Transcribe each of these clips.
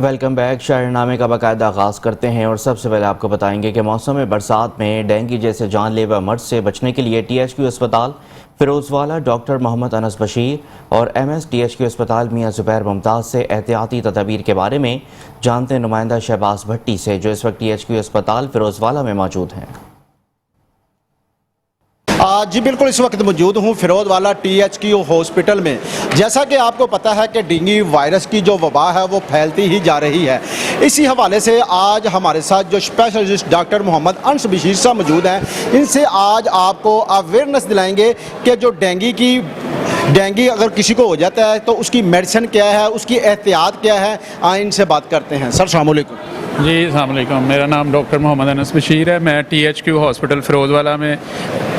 Welcome back. شاعرنامے کا باقاعدہ آغاز کرتے ہیں اور سب سے پہلے آپ کو بتائیں گے کہ موسم برسات میں ڈینگی جیسے جان لیوا مرض سے بچنے کے لیے ٹی ایچ کیو اسپتال فیروز والا ڈاکٹر محمد انس بشیر اور M S T H Q اسپتال میاں زبیر ممتاز سے احتیاطی تدابیر کے بارے میں جانتے ہیں نمائندہ شہباز بھٹی سے، جو اس وقت ٹی ایچ کیو اسپتال فیروز والا میں موجود ہیں۔ جی بالکل، اس وقت موجود ہوں فیروز والا ٹی ایچ کیو ہاسپٹل میں۔ جیسا کہ آپ کو پتہ ہے کہ ڈینگی وائرس کی جو وبا ہے وہ پھیلتی ہی جا رہی ہے، اسی حوالے سے آج ہمارے ساتھ جو اسپیشلسٹ ڈاکٹر محمد انس بشیر صاحب موجود ہیں، ان سے آج آپ کو اویئرنیس دلائیں گے کہ جو ڈینگی اگر کسی کو ہو جاتا ہے تو اس کی میڈیسن کیا ہے، اس کی احتیاط کیا ہے، ان سے بات کرتے ہیں۔ سر السلام علیکم۔ جی السلام علیکم، میرا نام ڈاکٹر محمد انس بشیر ہے۔ میں T H Q hospital Ferozwala میں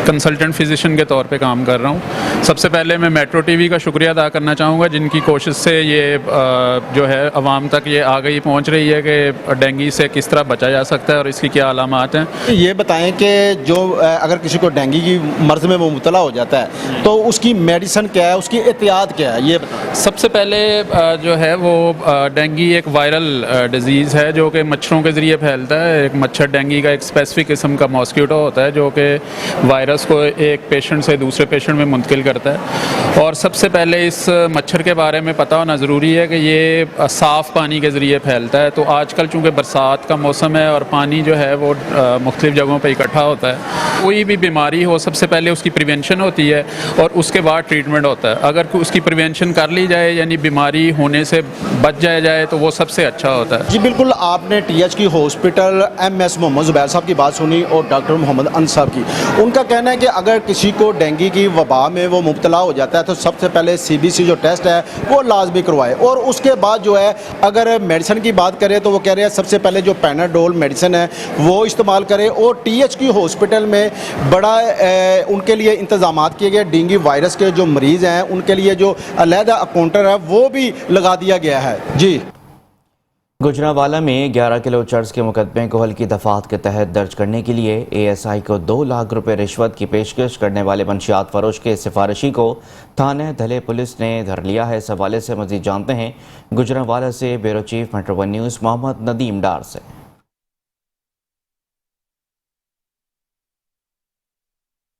کنسلٹنٹ فزیشین کے طور پہ کام کر رہا ہوں۔ سب سے پہلے میں میٹرو ٹی وی کا شکریہ ادا کرنا چاہوں گا، جن کی کوشش سے یہ جو ہے عوام تک یہ آگہی پہنچ رہی ہے کہ ڈینگی سے کس طرح بچا جا سکتا ہے اور اس کی کیا علامات ہیں۔ یہ بتائیں کہ جو اگر کسی کو ڈینگی کی مرض میں وہ مبتلا ہو جاتا ہے تو اس کی میڈیسن کیا ہے، اس کی احتیاط کیا ہے، یہ بتائیں۔ سب سے پہلے جو ہے وہ ڈینگی ایک وائرل ڈیزیز ہے جو کہ مچھروں کے ذریعے پھیلتا ہے۔ ایک مچھر ڈینگی کا ایک اسپیسیفک قسم کا ماسکیٹو ہوتا ہے جو کہ وائرس کو ایک پیشنٹ سے دوسرے پیشنٹ میں منتقل کرتا ہے، اور سب سے پہلے اس مچھر کے بارے میں پتہ ہونا ضروری ہے کہ یہ صاف پانی کے ذریعے پھیلتا ہے۔ تو آج کل چونکہ برسات کا موسم ہے اور پانی جو ہے وہ مختلف جگہوں پہ اکٹھا ہوتا ہے، کوئی بھی بیماری ہو سب سے پہلے اس کی پریونشن ہوتی ہے اور اس کے بعد ٹریٹمنٹ ہوتا ہے۔ اگر اس کی پریونشن کر لی جائے یعنی بیماری ہونے سے بچ جائے تو وہ سب سے اچھا ہوتا ہے۔ جی بالکل، آپ نے ٹی ایچ کی ہاسپٹل ایم ایس محمد زبیر صاحب کی بات سنی اور ڈاکٹر محمد انس صاحب کی۔ ان کا کہنا ہے کہ اگر کسی کو ڈینگی کی وبا میں وہ مبتلا ہو جاتا ہے تو سب سے پہلے سی بی سی جو ٹیسٹ ہے وہ لازمی کروائے، اور اس کے بعد جو ہے اگر میڈیسن کی بات کریں تو وہ کہہ رہے ہیں سب سے پہلے جو پیناڈول میڈیسن ہے وہ استعمال کرے، اور ٹی ایچ کی ہاسپٹل میں بڑا ان کے لیے انتظامات کیے گئے۔ ڈینگی وائرس کے جو مریض ہیں ان کے لیے جو علیحدہ کاؤنٹر ہے وہ بھی لگا دیا گیا ہے۔ جی گجرانوالہ میں 11 کلو چرس کے مقدمے کو ہلکی دفعات کے تحت درج کرنے کے لیے اے ایس آئی کو 2 لاکھ روپے رشوت کی پیشکش کرنے والے منشیات فروش کے سفارشی کو تھانہ دھلے پولیس نے دھر لیا ہے۔ اس حوالے سے مزید جانتے ہیں گجرانوالہ سے bureau chief metro one news Muhammad Nadeem Dar سے۔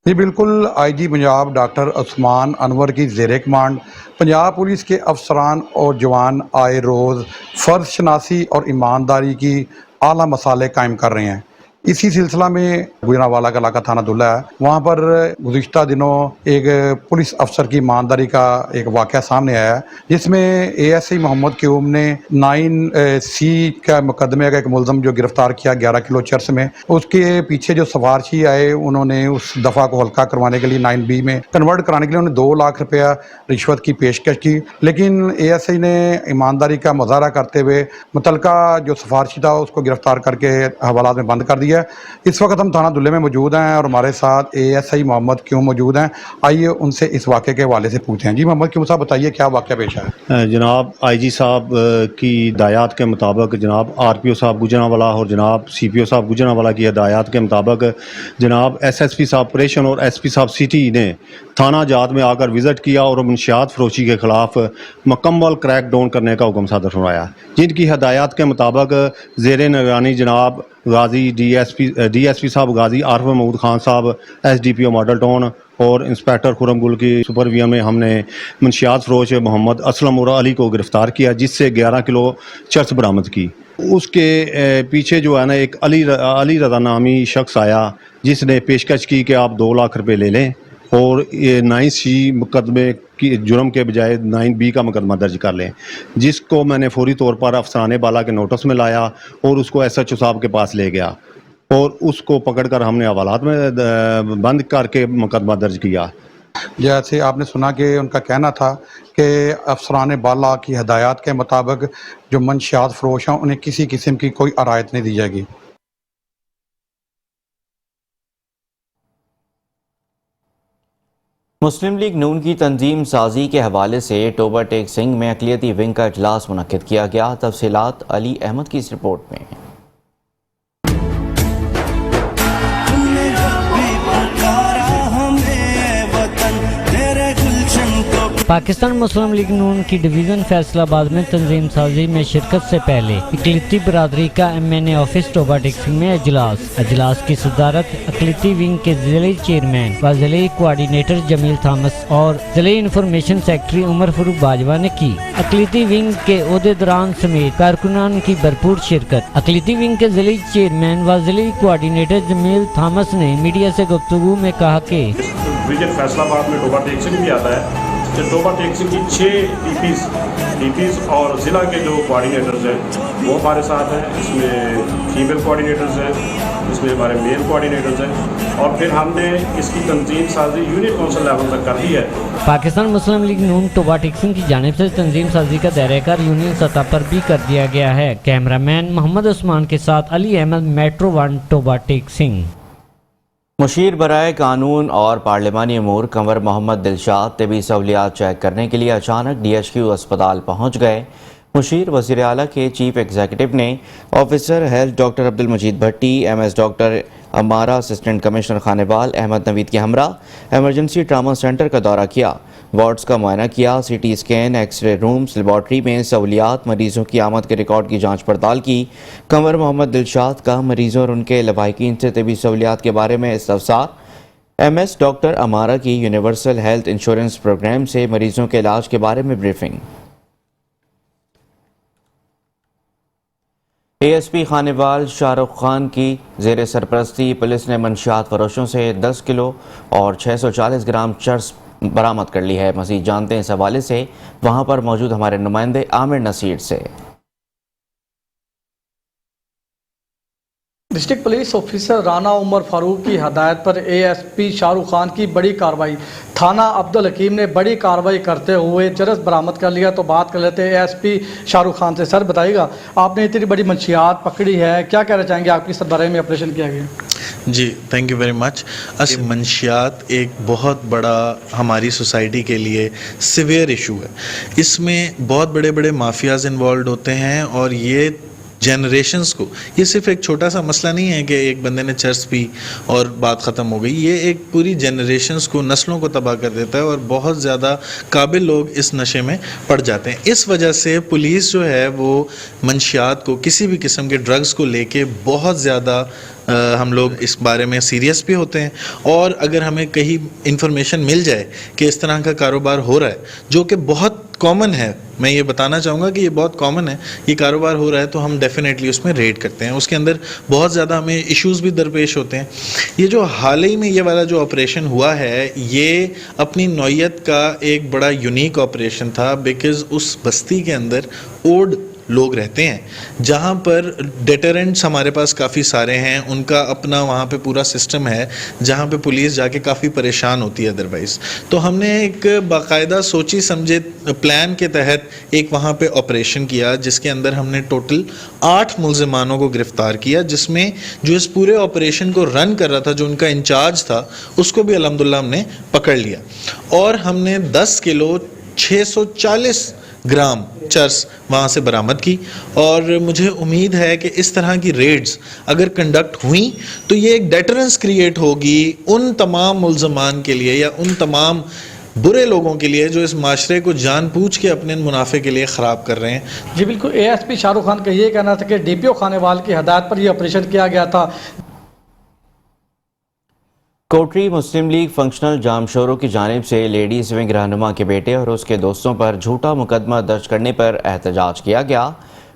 جی بالکل، آئی جی پنجاب ڈاکٹر عثمان انور کی زیر کمانڈ پنجاب پولیس کے افسران اور جوان آئے روز فرض شناسی اور ایمانداری کی اعلیٰ مثالیں قائم کر رہے ہیں۔ اسی سلسلہ میں گجرانوالہ کا علاقہ تھانہ دلہ ہے، وہاں پر گزشتہ دنوں ایک پولیس افسر کی ایمانداری کا ایک واقعہ سامنے آیا ہے، جس میں اے ایس آئی محمد کیوم نے 9C کا مقدمے کا ایک ملزم جو گرفتار کیا 11 کلو چرس میں۔ اس کے پیچھے جو سفارشی آئے انہوں نے اس دفعہ کو ہلکا کروانے کے لیے 9B میں کنورٹ کرانے کے لیے انہوں نے 2 لاکھ روپیہ رشوت کی پیشکش کی، لیکن اے ایس آئی نے ایمانداری کا مظاہرہ کرتے ہوئے متعلقہ جو سفارشی تھا اس کو گرفتار کر کے حوالات میں بند کر دیا۔ اس وقت ہم تھانہ دلے میں موجود ہیں اور ہمارے ساتھ اے ایس آئی محمد کیوم موجود ہیں، آئیے ان سے اس واقعے کے حوالے سے پوچھیں۔ جی محمد کیوم صاحب بتائیے کیا واقعہ پیش ہے؟ جناب آئی جی صاحب کی ہدایات کے مطابق جناب آر پی او صاحب گجرانوالہ اور جناب سی پی او صاحب گجرانوالہ کی ہدایات کے مطابق جناب ایس ایس پی صاحب آپریشن اور ایس پی صاحب سٹی نے تھانہ جات میں آ کر وزٹ کیا اور منشیات فروشی کے خلاف مکمل کریک ڈاؤن کرنے کا حکم صادر فرمایا، جن کی ہدایات کے مطابق زیر نگرانی جناب غازی ڈی ایس پی صاحب غازی عارف محمود خان صاحب ایس ڈی پی او ماڈل ٹاؤن اور انسپیکٹر خرم گل کی سپرویژن میں ہم نے منشیات فروش محمد اسلم اور علی کو گرفتار کیا، جس سے 11 کلو چرس برآمد کی۔ اس کے پیچھے جو ہے نا ایک علی رضا نامی شخص آیا جس نے پیشکش کی کہ آپ 2 لاکھ روپے لے لیں اور یہ 9C مقدمے کی جرم کے بجائے 9B کا مقدمہ درج کر لیں، جس کو میں نے فوری طور پر افسران بالا کے نوٹس میں لایا اور اس کو ایس ایچ او صاحب کے پاس لے گیا اور اس کو پکڑ کر ہم نے حوالات میں بند کر کے مقدمہ درج کیا۔ جیسے آپ نے سنا کہ ان کا کہنا تھا کہ افسران بالا کی ہدایات کے مطابق جو منشیات فروش ہیں انہیں کسی قسم کی کوئی رعایت نہیں دی جائے گی۔ مسلم لیگ نون کی تنظیم سازی کے حوالے سے ٹوبہ ٹیک سنگھ میں اقلیتی ونگ کا اجلاس منعقد کیا گیا۔ تفصیلات علی احمد کی اس رپورٹ میں۔ पाकिस्तान मुस्लिम लीग नून की डिवीज़न फैसलाबाद में तंजीम साजी में शिरकत से पहले अक़लीती बरादरी का MNA ऑफिस टोबा टेक्सिंग में अजलास की सदारत अक़लीती विंग के ज़िले चेयरमैन व ज़िले कोऑर्डिनेटर जमील थामस और ज़िले इंफॉर्मेशन सेक्रेटरी उमर फारूक बाजवा ने की। अक़लीती विंग के ओहदेदारान समेत कारकुनान की भरपूर शिरकत। अक़लीती विंग के ज़िले चेयरमैन व ज़िले कोऑर्डिनेटर जमील थामस ने मीडिया से गुफ्तगू में कहा कि विजन फैसलाबाद में टोबा टेक्सिंग भी आता है। टोबा टेक्सिंग की 6 DPs और ज़िला के जो कोऑर्डिनेटर्स हैं वो हमारे साथ हैं। इसमें फीमेल कोऑर्डिनेटर्स हैं, इसमें हमारे मेल कोऑर्डिनेटर्स हैं और फिर हमने इसकी तंजीम साजी यूनिट काउंसिल लेवल तक कर दी है। पाकिस्तान मुस्लिम लीग नून टोबा टेक्सिंग की जानिब से तंजीम साजी का दायरा यूनियन सतह पर भी कर दिया गया है। कैमरामैन मोहम्मद उस्मान के साथ अली अहमद, मेट्रो 1 टोबा टेक्सिंग। मुशीर बराए कानून और पार्लिमानी अमूर कंवर मोहम्मद दिलशाद तबी सहूलियात चेक करने के लिए अचानक DHQ अस्पताल पहुंच गए। मुशीर वज़ीर आला के चीफ एग्जीक्यूटिव ने ऑफिसर हेल्थ डॉक्टर अब्दुल मजीद भट्टी, MS डॉक्टर अमारा, असिस्टेंट कमिश्नर खानेवाल अहमद नवीद के हमरा एमरजेंसी ट्रामा सेंटर का दौरा किया, वार्ड्स का मुआयना किया, CT scan, x-ray rooms, laboratory में सहूलियात, मरीजों की आमद के रिकॉर्ड की जांच पड़ताल की। कंवर मोहम्मद दिलशाद का मरीजों और उनके लवाहिकीन से तबी सहूलियात के बारे में इस्तफसार। MS डॉक्टर अमारा की यूनिवर्सल हेल्थ इंश्योरेंस प्रोग्राम से मरीजों के इलाज के बारे में ब्रीफिंग। ASP खानेवाल शाहरुख खान की ज़ेर सरपरस्ती पुलिस ने मंशियात फरोशों से 10 किलो और 640 ग्राम चर्स बरामद कर ली है। मज़ीद जानते हैं इस हवाले से वहाँ पर मौजूद हमारे नुमाइंदे आमिर नसीर से। District police officer Rana Umar Farooq की हदायत पर ASP शाहरुख खान की बड़ी कार्रवाई। थाना अब्दुल हकीम ने बड़ी कार्रवाई करते हुए चरस बरामद कर लिया। तो बात कर लेते हैं ASP शाहरुख खान से। सर बताइएगा, आपने इतनी बड़ी मंशियात पकड़ी है, क्या कहना चाहेंगे, आपकी सरबराही में ऑपरेशन किया गया? जी थैंक यू वेरी मच। मंशियात एक बहुत बड़ा हमारी सोसाइटी के लिए सिवियर इशू है। इसमें बहुत बड़े बड़े माफियाज इन्वॉल्व होते हैं और ये जनरेशन्स को, ये सिर्फ एक छोटा सा मसला नहीं है कि एक बंदे ने चर्स पी और बात ख़त्म हो गई। ये एक पूरी जनरेशन्स को, नस्लों को तबाह कर देता है और बहुत ज़्यादा काबिल लोग इस नशे में पड़ जाते हैं। इस वजह से पुलिस जो है वो मंशियात को, किसी भी किस्म के ड्रग्स को लेके बहुत ज़्यादा हम लोग इस बारे में सीरियस भी होते हैं। और अगर हमें कहीं इंफॉर्मेशन मिल जाए कि इस तरह का कारोबार हो रहा है, जो कि बहुत कॉमन है, मैं ये बताना चाहूँगा कि ये बहुत कॉमन है, ये कारोबार हो रहा है, तो हम डेफिनेटली उसमें रेड करते हैं। उसके अंदर बहुत ज़्यादा हमें इश्यूज़ भी दरपेश होते हैं। ये जो हाल ही में ये वाला जो ऑपरेशन हुआ है, ये अपनी नौयत का एक बड़ा यूनिक ऑपरेशन था, बिकॉज़ उस बस्ती के अंदर ओड लोग रहते हैं जहाँ पर डेटरेंट्स हमारे पास काफ़ी सारे हैं। उनका अपना वहाँ पे पूरा सिस्टम है जहाँ पे पुलिस जाके काफ़ी परेशान होती है अदरवाइज़। तो हमने एक बाकायदा सोची समझे प्लान के तहत एक वहाँ पे ऑपरेशन किया, जिसके अंदर हमने टोटल 8 मुल्ज़िमानों को गिरफ़्तार किया, जिसमें जो इस पूरे ऑपरेशन को रन कर रहा था, जो उनका इंचार्ज था, उसको भी अल्हम्दुलिल्लाह हमने पकड़ लिया। और हमने 10 किलो 640 ग्राम चर्स वहाँ से बरामद की। और मुझे उम्मीद है कि इस तरह की रेड्स अगर कंडक्ट हुई तो ये एक डेटरेंस क्रिएट होगी उन तमाम मुल्ज़मान के लिए या उन तमाम बुरे लोगों के लिए जो इस माशरे को जानबूझ के अपने मुनाफे के लिए ख़राब कर रहे हैं। जी बिल्कुल, ASP शाहरुख खान का ये कहना था कि DPO खानेवाल की हदायत पर यह ऑपरेशन किया गया था। कोटरी मुस्लिम लीग फंक्शनल जामशोरों की जानिब से लेडीज विंग रहनुमा के बेटे और उसके दोस्तों पर झूठा मुकदमा दर्ज करने पर एहतजाज किया गया।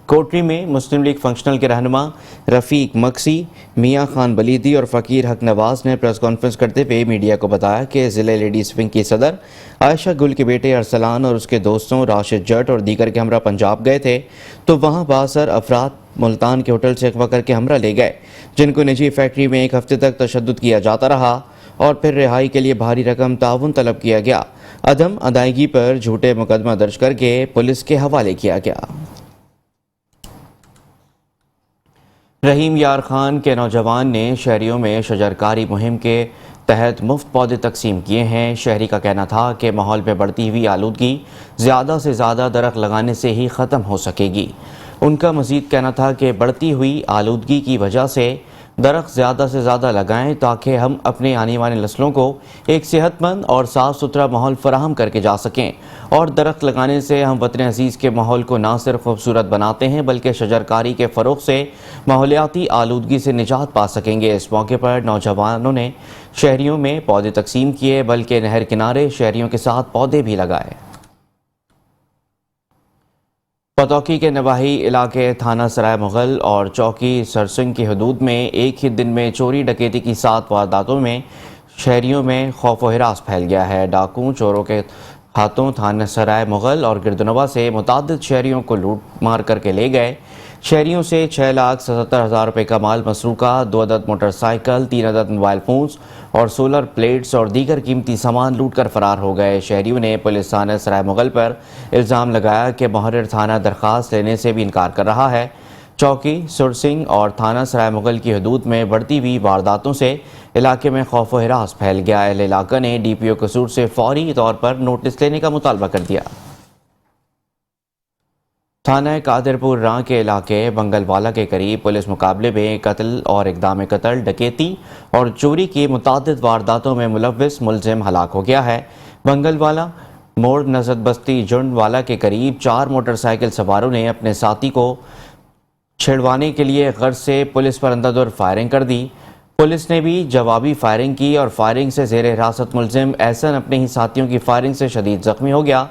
कोटरी में मुस्लिम लीग फंक्शनल के रहनुमा रफ़ीक मक्सी, मियाँ खान बलीदी और फ़कीर हक नवाज़ ने प्रेस कॉन्फ्रेंस करते हुए मीडिया को बताया कि ज़िले लेडीज़ विंग की सदर आयशा गुल के बेटे अरसलान और उसके दोस्तों राशिद जट और दीगर के हमरा पंजाब गए थे, तो वहाँ बासर अफराद मुल्तान के होटल से अगवा करके हमरा ले गए, जिनको निजी फैक्ट्री में 1 हफ्ते तक तशद्दुद किया जाता रहा और फिर रिहाई के लिए भारी रकम ताउन तलब किया गया। अदम अदायगी पर झूठे मुकदमा दर्ज करके पुलिस के हवाले किया गया। रहीम यार खान के नौजवान ने शहरियों में शजरकारी मुहिम के तहत मुफ्त पौधे तकसीम किए हैं। शहरी का कहना था कि माहौल में बढ़ती हुई आलूदगी ज़्यादा से ज़्यादा दरख्त लगाने से ही ख़त्म हो सकेगी। उनका मज़ीद कहना था कि बढ़ती हुई आलूदगी की वजह से درخت زیادہ سے زیادہ لگائیں تاکہ ہم اپنے آنے والی نسلوں کو ایک صحت مند اور صاف ستھرا ماحول فراہم کر کے جا سکیں، اور درخت لگانے سے ہم وطن عزیز کے ماحول کو نہ صرف خوبصورت بناتے ہیں بلکہ شجرکاری کے فروغ سے ماحولیاتی آلودگی سے نجات پا سکیں گے۔ اس موقع پر نوجوانوں نے شہریوں میں پودے تقسیم کیے بلکہ نہر کنارے شہریوں کے ساتھ پودے بھی لگائے۔ پتوکی کے نواحی علاقے تھانہ سرائے مغل اور چوکی سرسنگ کی حدود میں ایک ہی دن میں چوری ڈکیتی کی 7 وارداتوں میں شہریوں میں خوف و ہراس پھیل گیا ہے۔ ڈاکو چوروں کے ہاتھوں تھانہ سرائے مغل اور گردنوا سے متعدد شہریوں کو لوٹ مار کر کے لے گئے۔ شہریوں سے 6,77,000 روپے کا مال مسروقہ، 2 عدد موٹر سائیکل، 3 عدد موبائل فونز اور سولر پلیٹس اور دیگر قیمتی سامان لوٹ کر فرار ہو گئے۔ شہریوں نے پولیس تھانہ سرائے مغل پر الزام لگایا کہ محرر تھانہ درخواست لینے سے بھی انکار کر رہا ہے۔ چوکی سرسنگ اور تھانہ سرائے مغل کی حدود میں بڑھتی ہوئی وارداتوں سے علاقے میں خوف و ہراس پھیل گیا۔ اہل علاقہ نے ڈی پی او قصور سے فوری طور پر نوٹس لینے کا مطالبہ کر دیا۔ تھانہ قادر پور راں کے علاقے بنگل والا کے قریب پولیس مقابلے میں قتل اور اقدام قتل، ڈکیتی اور چوری کی متعدد وارداتوں میں ملوث ملزم ہلاک ہو گیا ہے۔ بنگل والا موڑ نزد بستی جنڈ والا کے قریب 4 موٹر سائیکل سواروں نے اپنے ساتھی کو چھڑوانے کے لیے غرض سے پولیس پر اندھادھند فائرنگ کر دی۔ پولیس نے بھی جوابی فائرنگ کی اور فائرنگ سے زیر حراست ملزم احسن اپنے ہی ساتھیوں کی فائرنگ سے شدید زخمی ہو گیا،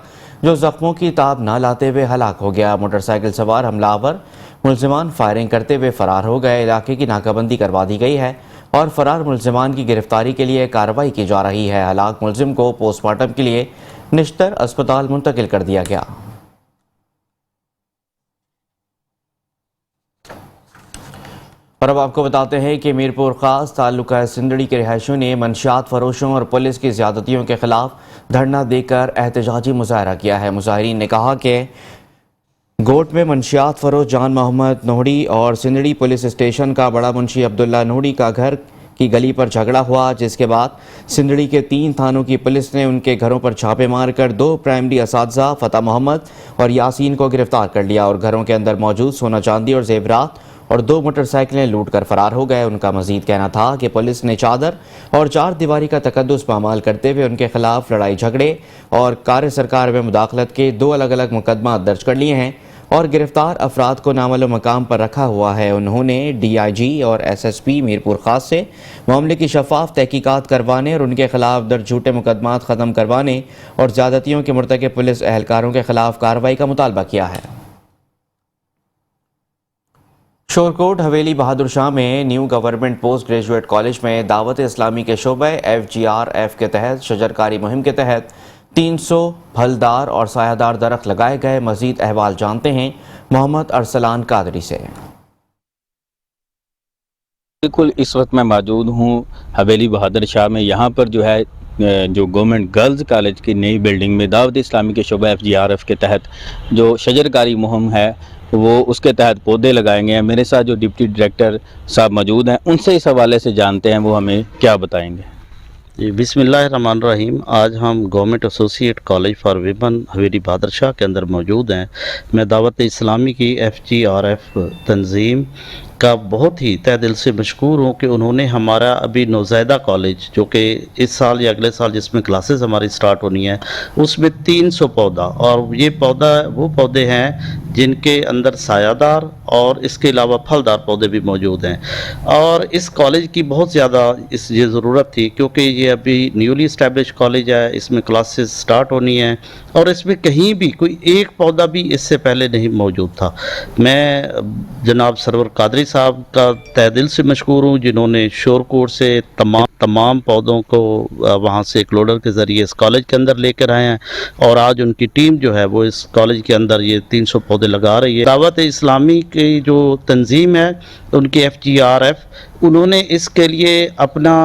جو زخموں کی تاب نہ لاتے ہوئے ہلاک ہو گیا۔ موٹر سائیکل سوار حملہ آور ملزمان فائرنگ کرتے ہوئے فرار ہو گئے۔ علاقے کی ناکہ بندی کروا دی گئی ہے اور فرار ملزمان کی گرفتاری کے لیے کارروائی کی جا رہی ہے۔ ہلاک ملزم کو پوسٹ مارٹم کے لیے نشتر اسپتال منتقل کر دیا گیا۔ اور اب آپ کو بتاتے ہیں کہ میرپور خاص تعلقہ سندڑی کے رہائشیوں نے منشیات فروشوں اور پولیس کی زیادتیوں کے خلاف دھرنا دے کر احتجاجی مظاہرہ کیا ہے۔ مظاہرین نے کہا کہ گوٹ میں منشیات فروش جان محمد نوڑی اور سندڑی پولیس اسٹیشن کا بڑا منشی عبداللہ نوڑی کا گھر کی گلی پر جھگڑا ہوا، جس کے بعد سندڑی کے 3 تھانوں کی پولیس نے ان کے گھروں پر چھاپے مار کر 2 پرائمری اساتذہ فتح محمد اور یاسین کو گرفتار کر لیا اور گھروں کے اندر موجود سونا چاندی اور زیورات اور 2 موٹر سائیکلیں لوٹ کر فرار ہو گئے۔ ان کا مزید کہنا تھا کہ پولیس نے چادر اور 4 دیواری کا تقدس پامال کرتے ہوئے ان کے خلاف لڑائی جھگڑے اور کار سرکار میں مداخلت کے 2 الگ الگ مقدمات درج کر لیے ہیں اور گرفتار افراد کو نامعلوم مقام پر رکھا ہوا ہے۔ انہوں نے ڈی آئی جی اور ایس ایس پی میرپور خاص سے معاملے کی شفاف تحقیقات کروانے اور ان کے خلاف درج جھوٹے مقدمات ختم کروانے اور زیادتیوں کے مرتکب پولیس اہلکاروں کے خلاف کارروائی کا مطالبہ کیا ہے۔ شورکوٹ حویلی بہادر شاہ میں new government post graduate college میں دعوت اسلامی کے شعبہ FGRF کے تحت شجرکاری مہم کے تحت 300 پھلدار اور سایہ دار درخت لگائے گئے۔ مزید احوال جانتے ہیں محمد ارسلان قادری سے۔ بالکل اس وقت میں موجود ہوں حویلی بہادر شاہ میں۔ یہاں پر جو ہے جو گورنمنٹ گرلز کالج کی نئی بلڈنگ میں دعوت اسلامی کے شعبہ FGRF کے تحت جو شجرکاری مہم ہے وہ اس کے تحت پودے لگائیں گے۔ میرے ساتھ جو ڈپٹی ڈائریکٹر صاحب موجود ہیں ان سے اس حوالے سے جانتے ہیں وہ ہمیں کیا بتائیں گے۔ جی بسم اللہ الرحمن الرحیم۔ آج ہم government associate college for women Haveli Bahadur Shah کے اندر موجود ہیں۔ میں دعوت اسلامی کی FGRF تنظیم کا بہت ہی تہ دل سے مشکور ہوں کہ انہوں نے ہمارا ابھی نوزائیدہ کالج جو کہ اس سال یا اگلے سال جس میں کلاسز ہماری سٹارٹ ہونی ہیں اس میں 300 پودا، اور یہ پودا وہ پودے ہیں جن کے اندر سایہ دار اور اس کے علاوہ پھلدار پودے بھی موجود ہیں۔ اور اس کالج کی بہت زیادہ یہ ضرورت تھی کیونکہ یہ ابھی نیولی اسٹیبلش کالج ہے، اس میں کلاسز سٹارٹ ہونی ہیں اور اس میں کہیں بھی کوئی ایک پودا بھی اس سے پہلے نہیں موجود تھا۔ میں جناب سرور قادری صاحب کا تہ دل سے مشکور ہوں جنہوں نے شورکوٹ سے تمام پودوں کو وہاں سے ایک لوڈر کے ذریعے اس کالج کے اندر لے کر آئے ہیں، اور آج ان کی ٹیم جو ہے وہ اس کالج کے اندر یہ 300 پودے لگا رہی ہے۔ دعوت اسلامی کی جو تنظیم ہے ان کی FGRF انہوں نے اس کے لیے اپنا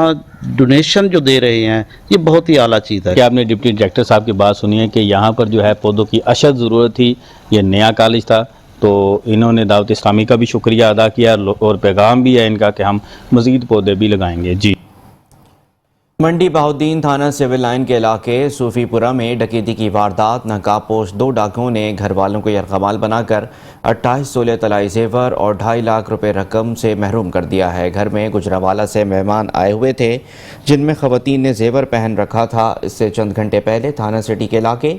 ڈونیشن جو دے رہے ہیں یہ بہت ہی اعلیٰ چیز ہے۔ کیا آپ نے ڈپٹی ڈائریکٹر صاحب کی بات سنی ہے کہ یہاں پر جو ہے پودوں کی اشد ضرورت تھی، یہ نیا کالج تھا، تو انہوں نے دعوت اسلامی کا بھی شکریہ ادا کیا اور پیغام بھی ہے ان کا کہ ہم مزید پودے بھی لگائیں گے۔ جی मंडी बहाउद्दीन थाना सिविल लाइन के इलाके सूफीपुरा में डकैती की वारदात। नकाबपोश 2 डाकुओं ने घर वालों को यरगमाल बनाकर 28 तोले तलाई जेवर और 2.5 लाख रुपए रकम से महरूम कर दिया है। घर में गुजरावाला से मेहमान आए हुए थे जिनमें खवातीन ने जेवर पहन रखा था। इससे चंद घंटे पहले थाना सिटी के इलाके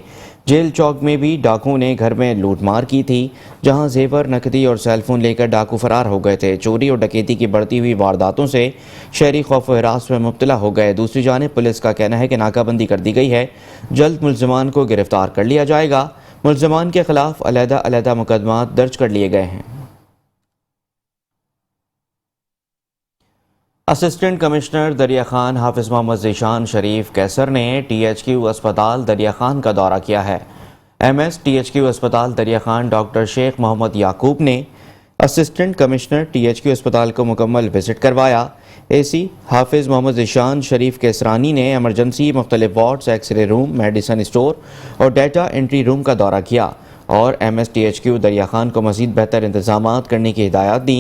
जेल चौक में भी डाकुओं ने घर में लूटमार की थी, जहां जेवर, नकदी और सेलफोन लेकर डाकू फरार हो गए थे। चोरी और डकैती की बढ़ती हुई वारदातों से शहरी खौफ व हिरास में मुब्तला हो गए। दूसरी जानिब पुलिस का कहना है कि नाकाबंदी कर दी गई है, जल्द मुल्ज़िमान को गिरफ्तार कर लिया जाएगा। मुल्ज़िमान के खिलाफ अलहदा मुकदमा दर्ज कर लिए गए हैं। असिस्टेंट कमिश्नर दरिया खान हाफिज मोहम्मद ज़ीशान शरीफ कैसर ने THQ अस्पताल दरिया खान का दौरा किया है। MS THQ अस्पताल दरिया खान डॉक्टर शेख मोहम्मद याकूब ने असिस्टेंट कमिश्नर THQ अस्पताल को मुकम्मल विज़िट करवाया। AC हाफिज मोहम्मद ज़ीशान शरीफ कैसरानी ने एमरजेंसी, मुख्तलिफ wards, x-ray room, medicine store और डाटा एंट्री रूम का दौरा किया और MS THQ दरिया खान को मज़ीद बेहतर इंतज़ामात करने की हिदायत दी।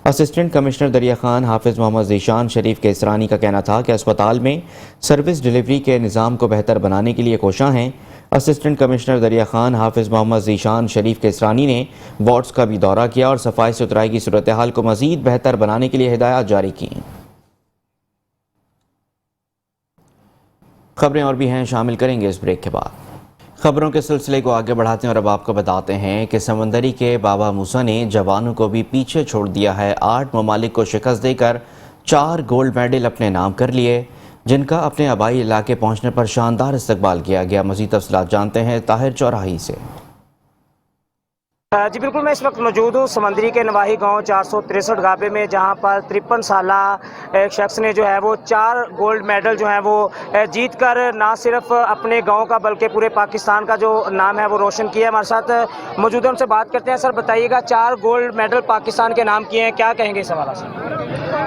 असिस्टेंट कमिश्नर दरिया खान हाफिज मोहम्मद ज़ीशान शरीफ कैसरानी का कहना था कि अस्पताल में सर्विस डिलीवरी के निज़ाम को बेहतर बनाने के लिए कोशां हैं। असिस्टेंट कमिश्नर दरिया खान हाफिज मोहम्मद ज़ीशान शरीफ कैसरानी ने वार्ड्स का भी दौरा किया और सफाई सुथराई की सूरत हाल को मज़ीद बेहतर बनाने के लिए हिदायत जारी की। खबरें और भी हैं, शामिल करेंगे इस ब्रेक के बाद। खबरों के सिलसिले को आगे बढ़ाते हैं और अब आपको बताते हैं कि समंदरी के बाबा मूसा ने जवानों को भी पीछे छोड़ दिया है। 8 ममालिक को शिकस्त देकर 4 गोल्ड मेडल अपने नाम कर लिए, जिनका अपने आबाई इलाके पहुंचने पर शानदार इस्तकबाल किया गया। मज़ीद तफसीलात जानते हैं ताहिर चौराही से। जी बिल्कुल, मैं इस वक्त मौजूद हूँ समंदरी के नवाही गांव 463 गाबे में, जहां पर 53 साला एक शख्स ने जो है वो 4 गोल्ड मेडल जो है वो जीत कर ना सिर्फ अपने गांव का बल्कि पूरे पाकिस्तान का जो नाम है वो रोशन किया है। हमारे साथ मौजूद हैं, उनसे बात करते हैं। सर बताइएगा, 4 गोल्ड मेडल पाकिस्तान के नाम किए हैं, क्या कहेंगे इस हवाले से?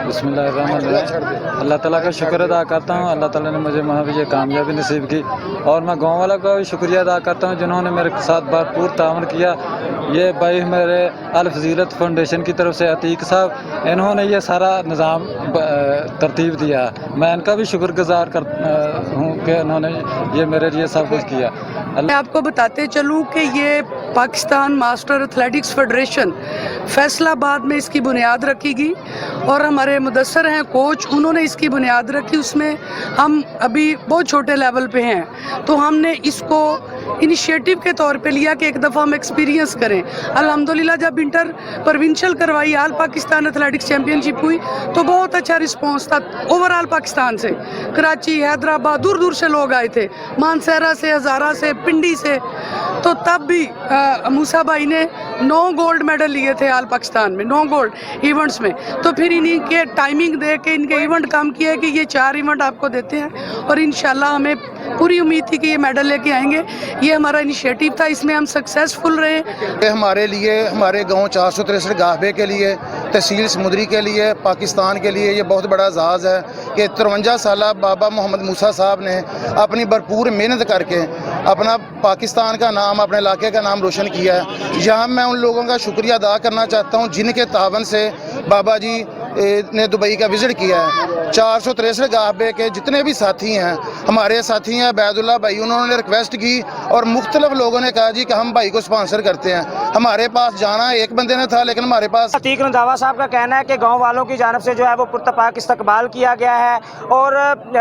बिस्मिल्लाहिर्रहमानिर्रहीम। अल्लाह ताला का शुक्र अदा करता हूँ, अल्लाह ताला ने मुझे वहाँ भी ये कामयाबी नसीब की, और मैं गाँव वालों का भी शुक्रिया अदा करता हूँ जिन्होंने मेरे साथ भरपूर तावन किया। ये भाई मेरे अल फजीलत फाउंडेशन की तरफ से अतीक साहब, इन्होंने ये सारा निज़ाम तरतीब दिया। मैं इनका भी शुक्रगुजार हूँ कि इन्होंने ये मेरे लिए सब कुछ किया। मैं आपको बताते चलूँ कि ये Pakistan master athletics federation Faisalabad में इसकी बुनियाद रखी गई और हमारे मुदस्सर हैं कोच, उन्होंने इसकी बुनियाद रखी। उसमें हम अभी बहुत छोटे लेवल पे हैं, तो हमने इसको इनिशिएटिव के तौर पे लिया कि एक दफ़ा हम एक्सपीरियंस करें। अल्हम्दुलिल्लाह जब इंटर प्रोविंशियल करवाई, आल पाकिस्तान एथलेटिक्स चैम्पियनशिप हुई, तो बहुत अच्छा रिस्पांस था ओवरऑल पाकिस्तान से। कराची, हैदराबाद, दूर दूर से लोग आए थे, मानसहरा से, हज़ारा से, पिंडी से। तो तब भी मूसा भाई ने 9 गोल्ड मेडल लिए थे आल पाकिस्तान में, 9 गोल्ड इवेंट्स में। तो फिर इन्हीं के टाइमिंग दे के इनके इवेंट काम किया कि ये 4 इवेंट आपको देते हैं और इंशाल्लाह हमें पूरी उम्मीद थी कि ये मेडल लेके आएंगे। ये हमारा इनिशिएटिव था, इसमें हम सक्सेसफुल रहे। ये हमारे लिए, हमारे गांव 463 गाहबे के लिए, तहसील समुद्री के लिए, पाकिस्तान के लिए ये बहुत बड़ा एजाज़ है कि 53 साला बाबा मोहम्मद मूसा साहब ने अपनी भरपूर मेहनत करके अपना पाकिस्तान का नाम, अपने इलाके का नाम रोशन किया है। यहाँ मैं उन लोगों का शुक्रिया अदा करना चाहता हूँ जिनके तावन से बाबा जी ने दुबई का विज़िट किया है। 463 गाहबे के जितने भी साथी हैं, हमारे साथी हैं बैदुल्ला भाई, उन्होंने रिक्वेस्ट की और मुख्तलिफ लोगों ने कहा जी कि हम भाई को स्पॉन्सर करते हैं। हमारे पास जाना एक बंदे ने था, लेकिन हमारे पास अतीक रंधावा साहब का कहना है कि गांव वालों की जानब से जो है वो पुरतपाक इस्तकबाल किया गया है। और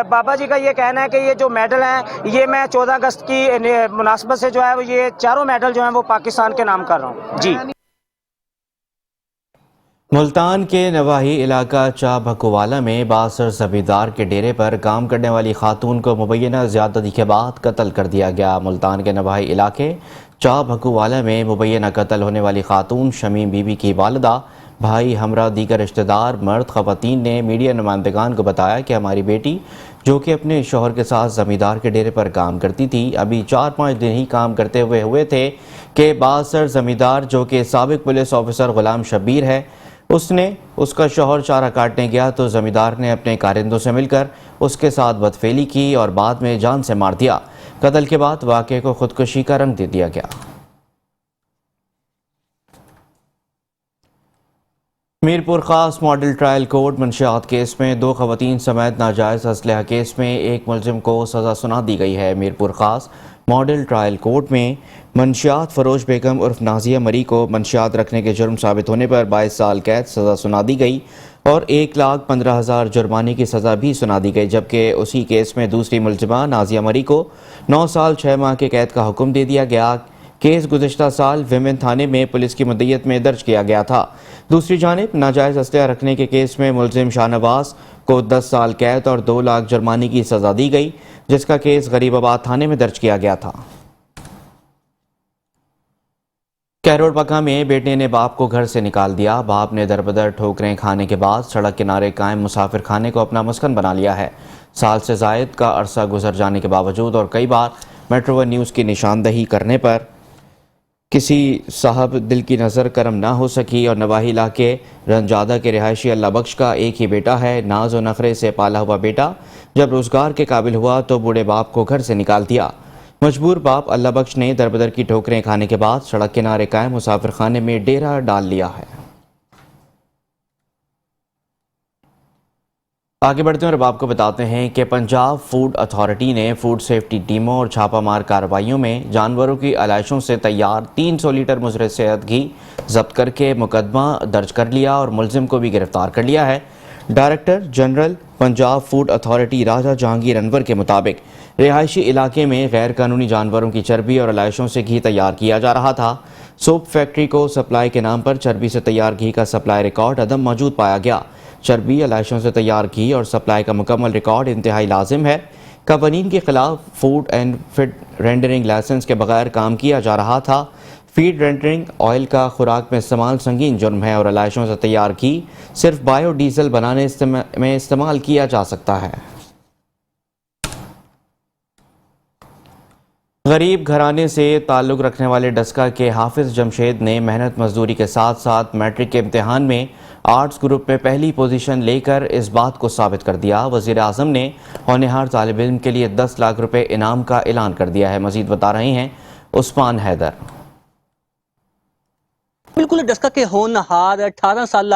बाबा जी का ये कहना है कि ये जो मेडल हैं, ये मैं 14 अगस्त की मुनासबत से जो है वो ये 4 मेडल जो हैं वो पाकिस्तान के नाम कर रहा हूँ। जी। मुल्तान के नवाही इलाका चा भकुवाला में बासर जमींदार के डेरे पर काम करने वाली खातून को मुबैना ज़्यादती के बाद कत्ल कर दिया गया। मुल्तान के नवाही इलाके चा भकुवाला में मुबैना कत्ल होने वाली खातून शमीम बीबी की वालिदा, भाई, हमरा दीगर रिश्तेदार, मर्द, ख़वातीन ने मीडिया नुमाइंदगान को बताया कि हमारी बेटी, जो कि अपने शौहर के साथ ज़मींदार के डेरे पर काम करती थी, अभी 4-5 दिन ही काम करते हुए थे कि बासर ज़मींदार, जो कि साबिक पुलिस ऑफिसर ग़ुलाम शब्बीर है, उसका शौहर चारा काटने गया तो ज़मींदार ने अपने कारिंदों से मिलकर उसके साथ बदफेली की और बाद में जान से मार दिया। कत्ल के बाद वाक़े को खुदकुशी का रंग दे दिया गया। मीरपुर खास मॉडल ट्रायल कोर्ट मंशियात केस में 2 खवातीन समेत नाजायज़ असलहा केस में एक मुलजिम को सज़ा सुना दी गई है। मीरपुर खास मॉडल ट्रायल कोर्ट में मंशियात फरोज बेगम उर्फ नाजिया मरी को मंशियात रखने के जुर्म साबित होने पर 22 साल कैद सज़ा सुना दी गई और 1,15,000 जुर्माने की सज़ा भी सुना दी गई, जबकि उसी केस में दूसरी मुलजिमा नाजिया मरी को 9 साल 6 माह के कैद का हुक्म दे दिया गया। केस गुज़िश्ता साल विमेन थाने में पुलिस की मुद्दत में दर्ज किया गया था। दूसरी जानिब नाजायज़ असलहा रखने के केस में मुलजिम शाहनवाज को 10 साल कैद और 2 लाख जुर्माने की सज़ा दी गई, जिसका केस गरीबाबाद थाने में दर्ज किया गया था। कैरोल पक्का में बेटे ने बाप को घर से निकाल दिया। बाप ने दरबदर ठोकरें खाने के बाद सड़क किनारे कायम मुसाफिर खाने को अपना मस्कन बना लिया है। साल से ज़ायद का अरसा गुजर जाने के बावजूद और कई बार मेट्रो वन न्यूज़ की निशानदही करने पर किसी साहब दिल की नज़र करम ना हो सकी और नवाही इलाके रंजादा के रिहायशी अल्लाह बख्श का एक ही बेटा है। नाज और नखरे से पाला हुआ बेटा जब रोज़गार के काबिल हुआ तो बूढ़े बाप को घर से निकाल दिया। मजबूर बाप अल्लाह बख्श ने दरबदर की ठोकरें खाने के बाद सड़क किनारे कायम मुसाफिर खाने में डेरा डाल लिया है। आगे बढ़ते हैं और अब आपको बताते हैं कि पंजाब फूड अथॉरिटी ने फूड सेफ्टी टीमों और छापामार कार्रवाइयों में जानवरों की आलाइशों से तैयार 300 लीटर मुज़र सेहत घी जब्त करके मुकदमा दर्ज कर लिया और मुलजिम को भी गिरफ्तार कर लिया है। Director general Punjab food authority Raja Jahangir Anwar के मुताबिक रिहायशी इलाके में गैर कानूनी जानवरों की चर्बी और आलाइशों से घी तैयार किया जा रहा था। सोप फैक्ट्री को सप्लाई के नाम पर चर्बी से तैयार घी का सप्लाई रिकॉर्ड अदम मौजूद पाया गया। चर्बी, आलाइशों से तैयार घी और सप्लाई का मुकम्मल रिकॉर्ड इंतहाई लाजिम है। कवानीन के खिलाफ food and feed rendering licence के बगैर काम किया जा रहा था। फीड रेंडरिंग ऑयल का खुराक में इस्तेमाल संगीन जुर्म है और आलाइशों से तैयार घी सिर्फ बायोडीजल बनाने में इस्तेमाल किया जा सकता है। गरीब घराने से ताल्लुक़ रखने वाले डस्का के हाफिज़ जमशेद ने मेहनत मजदूरी के साथ साथ मैट्रिक के इम्तिहान में आर्ट्स ग्रुप में पहली पोजीशन लेकर इस बात को साबित कर दिया। वज़ीर आज़म ने होनहार तालिब इल्म के लिए 10 लाख रुपए इनाम का ऐलान कर दिया है। मज़ीद बता रहे हैं उस्मान हैदर। बिल्कुल डस्का के होनहार 18 साल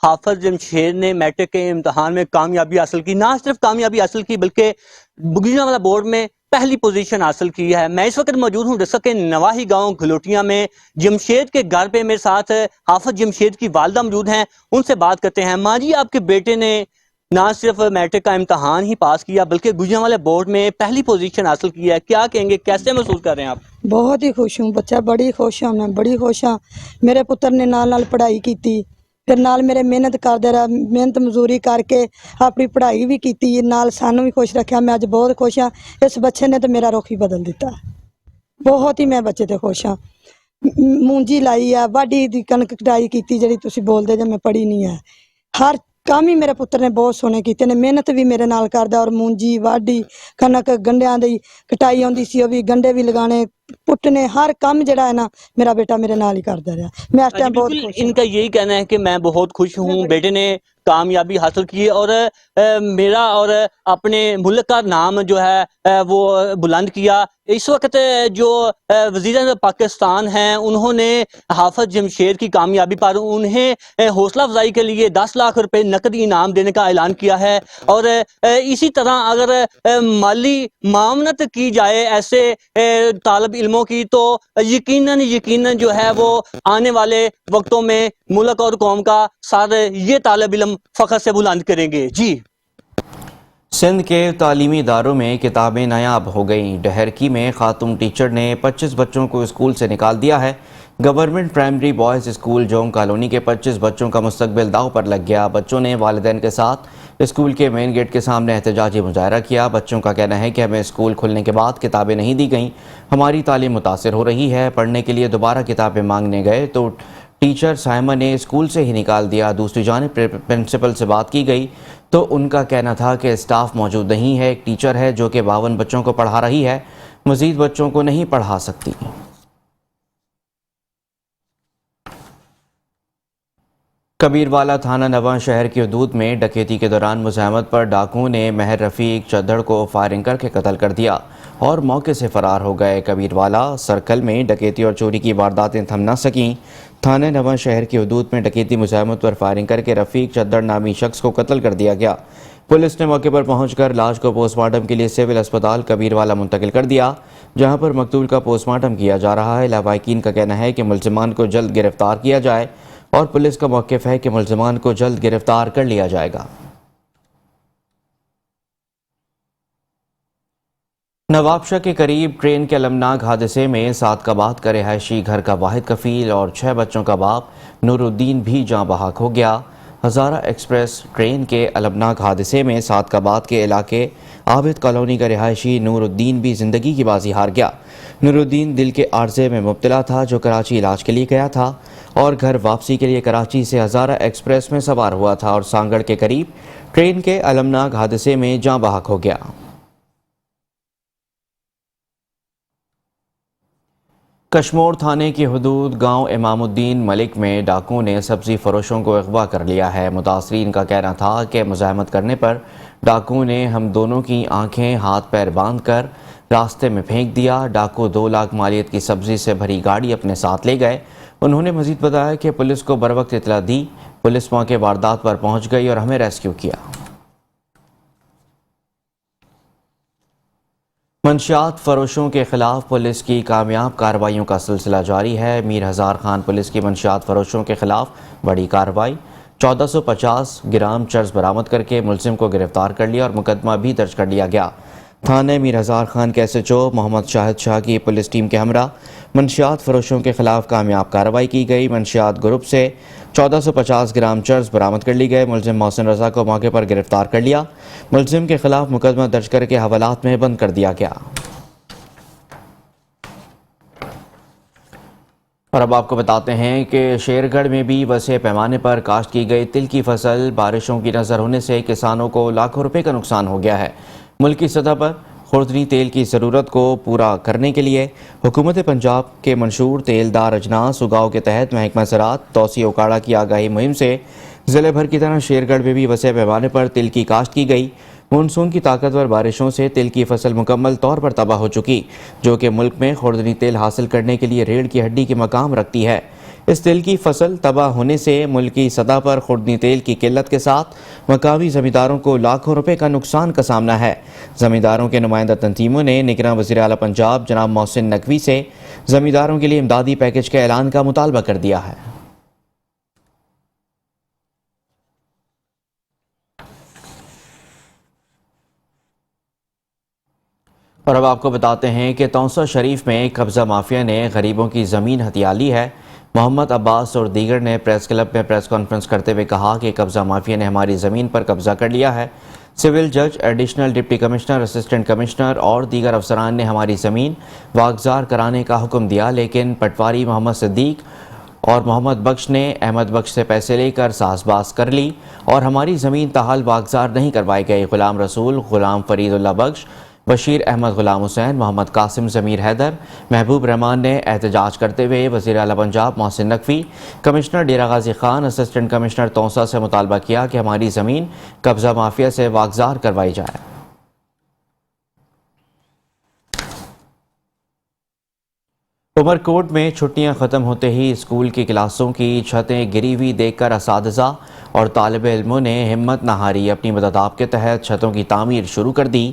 हाफिज जमशेद ने मैट्रिक के इम्तिहान में कामयाबी हासिल की। ना सिर्फ कामयाबी हासिल की बल्कि गुजरांवाला बोर्ड में पहली पोजीशन हासिल की है। मैं इस वक्त मौजूद हूँ डस्का के नवाही गांव घलोटिया में। जमशेद के घर पे मेरे साथ हाफिज जमशेद की वालदा मौजूद हैं, उनसे बात करते हैं। माँ जी, आपके बेटे ने ना सिर्फ मैट्रिक का इम्तिहान ही पास किया बल्कि गुजरांवाला बोर्ड में पहली पोजीशन हासिल की है, क्या कहेंगे, कैसे महसूस कर रहे हैं आप? बहुत ही खुश हूँ बच्चा, बड़ी खुश हूँ, मैं बड़ी खुश हाँ। मेरे पुत्र ने नाल पढ़ाई की, फिर नाल मेरे मेहनत करते रहा, मेहनत मजदूरी करके अपनी पढ़ाई भी की, नाल सानू भी खुश रखा। मैं अज बहुत खुश हाँ। इस बच्चे ने तो मेरा रुख ही बदल दिता, बहुत ही मैं बच्चे ते खुश हाँ। मूंजी लाई है, वाढी दी कणक कटाई की, जी तुम बोलते जे मैं पढ़ी नहीं है। हर काम ही मेरे पुत्र ने बहुत सोहने कीते ने, मेहनत भी मेरे नाल करदा और मूंजी वाढी कणक गंढियां दी कटाई आउंदी सी, भी गंढे भी लगाने पुट्टने, हर काम जड़ा है ना मेरा बेटा मेरे नाल ही करदा रहा। मैं इस टाइम बहुत खुश। इनका यही कहना है कि मैं बहुत खुश हूँ, बेटे ने कामयाबी हासिल की और मेरा और अपने मुल्क का नाम जो है वो बुलंद किया। इस वक्त जो वज़ीर पाकिस्तान हैं उन्होंने हाफिज जमशेद की कामयाबी पर उन्हें हौसला अफजाई के लिए 10 लाख रुपए नकदी इनाम देने का ऐलान किया है। और इसी तरह अगर माली मामनत की जाए ऐसे तालिब इल्मों की तो यकीनन जो है वो आने वाले वक्तों में मुल्क और कौम का सर ये तालिब इल्म फख्र से बुलंद करेंगे। जी, सिंध के तालीमी इदारों में किताबें नायाब हो गईं। डहरकी में खातून टीचर ने 25 बच्चों को स्कूल से निकाल दिया है। Government primary boys school Jong colony के 25 बच्चों का मुस्तकबिल दांव पर लग गया। बच्चों ने वालिदैन के साथ स्कूल के मेन गेट के सामने एहतजाजी मुजाहरा किया। बच्चों का कहना है कि हमें स्कूल खुलने के बाद किताबें नहीं दी गईं, हमारी तालीम मुतासिर हो रही है। पढ़ने के लिए दोबारा किताबें मांगने गए तो टीचर साइमा ने स्कूल से ही निकाल दिया। दूसरी जानिब प्रिंसिपल से बात की गई तो उनका कहना था कि स्टाफ मौजूद नहीं है, एक टीचर है जो कि 52 बच्चों को पढ़ा रही है, मज़ीद बच्चों को नहीं पढ़ा सकती। کبیروالا تھانہ نواں شہر کی حدود میں ڈکیتی کے دوران مزاحمت پر ڈاکوؤں نے مہر رفیق چدھڑ کو فائرنگ کر کے قتل کر دیا اور موقع سے فرار ہو گئے۔ کبیروالا سرکل میں ڈکیتی اور چوری کی وارداتیں تھم نہ سکیں۔ تھانہ نواں شہر کی حدود میں ڈکیتی مزاحمت پر فائرنگ کر کے رفیق چدھڑ نامی شخص کو قتل کر دیا گیا۔ پولیس نے موقع پر پہنچ کر لاش کو پوسٹ مارٹم کے لیے سول اسپتال کبیروالا منتقل کر دیا، جہاں پر مقتول کا پوسٹ مارٹم کیا جا رہا ہے۔ لواحقین کا کہنا ہے کہ ملزمان کو جلد گرفتار کیا جائے اور پولیس کا موقف ہے کہ ملزمان کو جلد گرفتار کر لیا جائے گا۔ نواب شاہ کے قریب ٹرین کے المناک حادثے میں صادقآباد کا رہائشی گھر کا واحد کفیل اور 6 بچوں کا باپ نور الدین بھی جاں بحق ہو گیا۔ ہزارہ ایکسپریس ٹرین کے المناک حادثے میں صادقآباد کے علاقے عابد کالونی کا رہائشی نور الدین بھی زندگی کی بازی ہار گیا۔ نور الدین دل کے عارضے میں مبتلا تھا، جو کراچی علاج کے لیے گیا تھا اور گھر واپسی کے لیے کراچی سے ہزارہ ایکسپریس میں سوار ہوا تھا اور سانگڑ کے قریب ٹرین کے المناک حادثے میں جاں بحق ہو گیا۔ کشمور تھانے کی حدود گاؤں امام الدین ملک میں ڈاکوؤں نے سبزی فروشوں کو اغوا کر لیا ہے۔ متاثرین کا کہنا تھا کہ مزاحمت کرنے پر ڈاکوؤں نے ہم دونوں کی آنکھیں ہاتھ پیر باندھ کر راستے میں پھینک دیا۔ ڈاکو 2 لاکھ مالیت کی سبزی سے بھری گاڑی اپنے ساتھ لے گئے۔ انہوں نے مزید بتایا کہ پولیس کو بروقت اطلاع دی، پولیس موقع واردات پر پہنچ گئی اور ہمیں ریسکیو کیا۔ منشیات فروشوں کے خلاف پولیس کی کامیاب کارروائیوں کا سلسلہ جاری ہے۔ میر ہزار خان پولیس کی منشیات فروشوں کے خلاف بڑی کارروائی، 1450 گرام چرس برآمد کر کے ملزم کو گرفتار کر لیا اور مقدمہ بھی درج کر لیا گیا۔ تھانہ میر ہزار خان کے SHO محمد شاہد شاہ کی پولیس ٹیم کے ہمراہ منشیات فروشوں کے خلاف کامیاب کارروائی کی گئی۔ منشیات گروپ سے 1450 گرام چرس برآمد کر لی گئے۔ ملزم محسن رضا کو موقع پر گرفتار کر لیا۔ ملزم کے خلاف مقدمہ درج کر کے حوالات میں بند کر دیا گیا۔ اور اب آپ کو بتاتے ہیں کہ شیرگڑھ میں بھی وسیع پیمانے پر کاشت کی گئی تل کی فصل بارشوں کی نظر ہونے سے کسانوں کو لاکھوں روپے کا نقصان ہو گیا ہے۔ ملکی سطح پر خوردنی تیل کی ضرورت کو پورا کرنے کے لیے حکومت پنجاب کے منشور تیل دار اجناس اگاؤ کے تحت محکمہ زراعت توسیع اکاڑا کی آگاہی مہم سے ضلع بھر کی طرح شیرگڑھ میں بھی وسیع پیمانے پر تل کی کاشت کی گئی۔ مونسون کی طاقتور بارشوں سے تل کی فصل مکمل طور پر تباہ ہو چکی، جو کہ ملک میں خوردنی تیل حاصل کرنے کے لیے ریڑھ کی ہڈی کی مقام رکھتی ہے۔ اس تیل کی فصل تباہ ہونے سے ملکی سطح پر خوردنی تیل کی قلت کے ساتھ مقامی زمینداروں کو لاکھوں روپے کا نقصان کا سامنا ہے۔ زمینداروں کے نمائندہ تنظیموں نے نگراں وزیر اعلیٰ پنجاب جناب محسن نقوی سے زمینداروں کے لیے امدادی پیکج کے اعلان کا مطالبہ کر دیا ہے۔ اور اب آپ کو بتاتے ہیں کہ توسہ شریف میں قبضہ مافیا نے غریبوں کی زمین ہتھیا لی ہے۔ محمد عباس اور دیگر نے پریس کلب میں پریس کانفرنس کرتے ہوئے کہا کہ قبضہ مافیا نے ہماری زمین پر قبضہ کر لیا ہے۔ سول جج، additional deputy commissioner, assistant commissioner اور دیگر افسران نے ہماری زمین واگزار کرانے کا حکم دیا، لیکن پٹواری محمد صدیق اور محمد بخش نے احمد بخش سے پیسے لے کر ساز باز کر لی اور ہماری زمین تاحال واگزار نہیں کروائی گئی۔ غلام رسول، غلام فرید اللہ بخش، بشیر احمد غلام حسین، محمد قاسم ضمیر حیدر، محبوب رحمان نے احتجاج کرتے ہوئے وزیر اعلیٰ Punjab Mohsin Naqvi, commissioner Dera Ghazi Khan, assistant commissioner Tosa سے مطالبہ کیا کہ ہماری زمین قبضہ مافیا سے واگزار کروائی جائے۔ عمر کوٹ میں چھٹیاں ختم ہوتے ہی اسکول کی کلاسوں کی چھتیں گری ہوئی دیکھ کر اساتذہ اور طالب علموں نے ہمت نہ ہاری، اپنی مددآب کے تحت چھتوں کی تعمیر شروع کر دی۔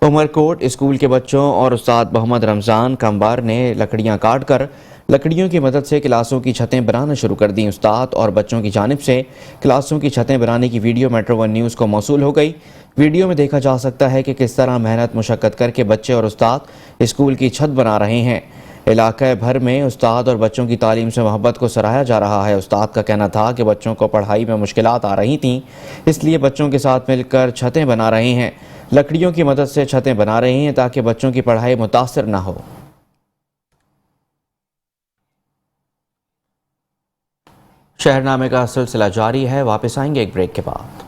عمر کوٹ اسکول کے بچوں اور استاد محمد رمضان کمبار نے لکڑیاں کاٹ کر لکڑیوں کی مدد سے کلاسوں کی چھتیں بنانا شروع کر دیں۔ استاد اور بچوں کی جانب سے کلاسوں کی چھتیں بنانے کی ویڈیو میٹرو ون نیوز کو موصول ہو گئی۔ ویڈیو میں دیکھا جا سکتا ہے کہ کس طرح محنت مشقت کر کے بچے اور استاد اسکول کی چھت بنا رہے ہیں۔ علاقہ بھر میں استاد اور بچوں کی تعلیم سے محبت کو سراہا جا رہا ہے۔ استاد کا کہنا تھا کہ بچوں کو پڑھائی میں مشکلات آ رہی تھیں، اس لیے بچوں کے ساتھ مل کر چھتیں بنا رہے ہیں، لکڑیوں کی مدد سے چھتیں بنا رہے ہیں تاکہ بچوں کی پڑھائی متاثر نہ ہو۔ شہر نامے کا سلسلہ جاری ہے، واپس آئیں گے ایک بریک کے بعد۔